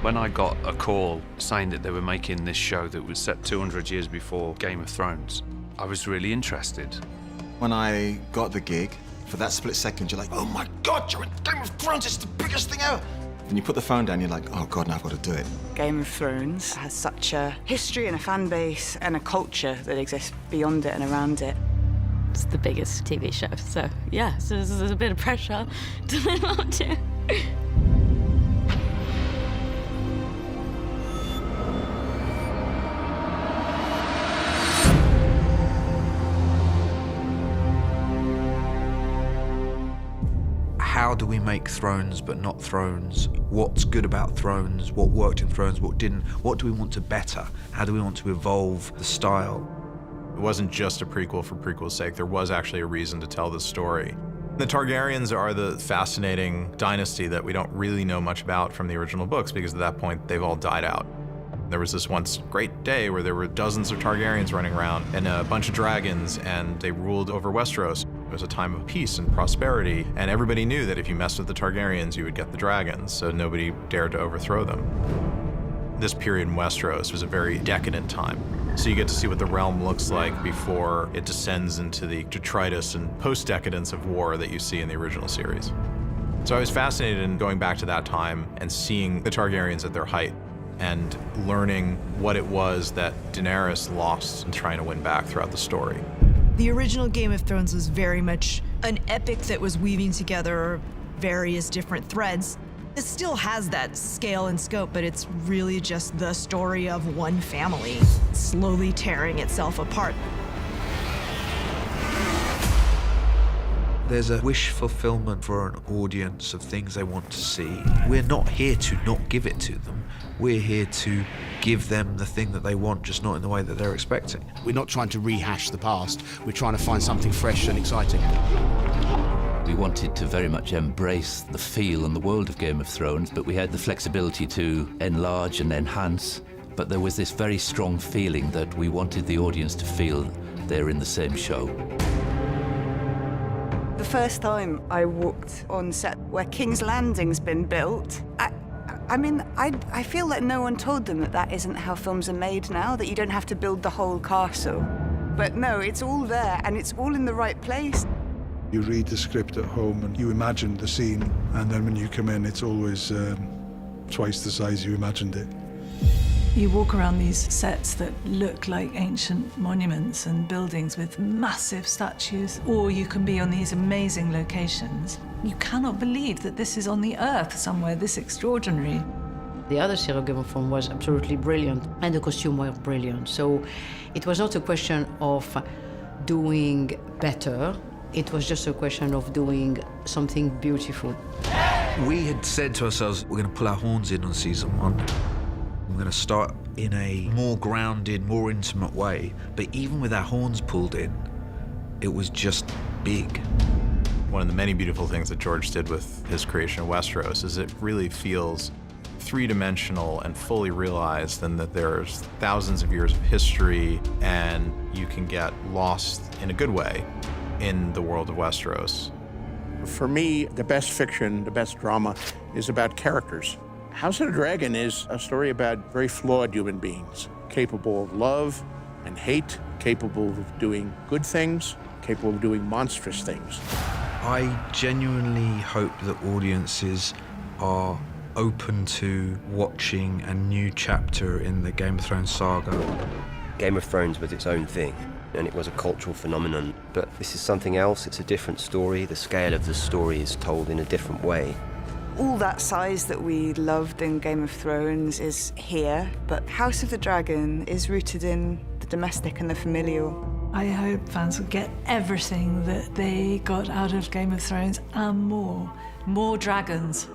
When I got a call saying that they were making this show that was set 200 years before Game of Thrones, I was really interested. When I got the gig, for that split second, you're like, oh my God, you're in Game of Thrones, it's the biggest thing ever. And you put the phone down, you're like, oh God, now I've got to do it. Game of Thrones has such a history and a fan base and a culture that exists beyond it and around it. It's the biggest TV show, so yeah, so there's a bit of pressure to live up to. How do we make Thrones but not Thrones? What's good about Thrones? What worked in Thrones? What didn't? What do we want to better? How do we want to evolve the style? It wasn't just a prequel for prequel's sake. There was actually a reason to tell this story. The Targaryens are the fascinating dynasty that we don't really know much about from the original books because at that point they've all died out. There was this once great day where there were dozens of Targaryens running around and a bunch of dragons, and they ruled over Westeros. It was a time of peace and prosperity, and everybody knew that if you messed with the Targaryens, you would get the dragons, so nobody dared to overthrow them. This period in Westeros was a very decadent time. So you get to see what the realm looks like before it descends into the detritus and post-decadence of war that you see in the original series. So I was fascinated in going back to that time and seeing the Targaryens at their height and learning what it was that Daenerys lost in trying to win back throughout the story. The original Game of Thrones was very much an epic that was weaving together various different threads. It still has that scale and scope, but it's really just the story of one family slowly tearing itself apart. There's a wish fulfillment for an audience of things they want to see. We're not here to not give it to them. We're here to give them the thing that they want, just not in the way that they're expecting. We're not trying to rehash the past. We're trying to find something fresh and exciting. We wanted to very much embrace the feel and the world of Game of Thrones, but we had the flexibility to enlarge and enhance. But there was this very strong feeling that we wanted the audience to feel they're in the same show. The first time I walked on set where King's Landing's been built, I feel like no one told them that that isn't how films are made now, that you don't have to build the whole castle. But no, it's all there and it's all in the right place. You read the script at home and you imagine the scene, and then when you come in, it's always twice the size you imagined it. You walk around these sets that look like ancient monuments and buildings with massive statues, or you can be on these amazing locations. You cannot believe that this is on the earth somewhere this extraordinary. The other series of Game of Thrones was absolutely brilliant, and the costumes were brilliant. So it was not a question of doing better. It was just a question of doing something beautiful. We had said to ourselves, we're going to pull our horns in on season 1. We're going to start in a more grounded, more intimate way. But even with our horns pulled in, it was just big. One of the many beautiful things that George did with his creation of Westeros is it really feels three-dimensional and fully realized, and that there's thousands of years of history, and you can get lost in a good way in the world of Westeros. For me, the best fiction, the best drama is about characters. House of the Dragon is a story about very flawed human beings, capable of love and hate, capable of doing good things, capable of doing monstrous things. I genuinely hope that audiences are open to watching a new chapter in the Game of Thrones saga. Game of Thrones was its own thing, and it was a cultural phenomenon. But this is something else, it's a different story. The scale of the story is told in a different way. All that size that we loved in Game of Thrones is here, but House of the Dragon is rooted in the domestic and the familial. I hope fans will get everything that they got out of Game of Thrones and more. More dragons.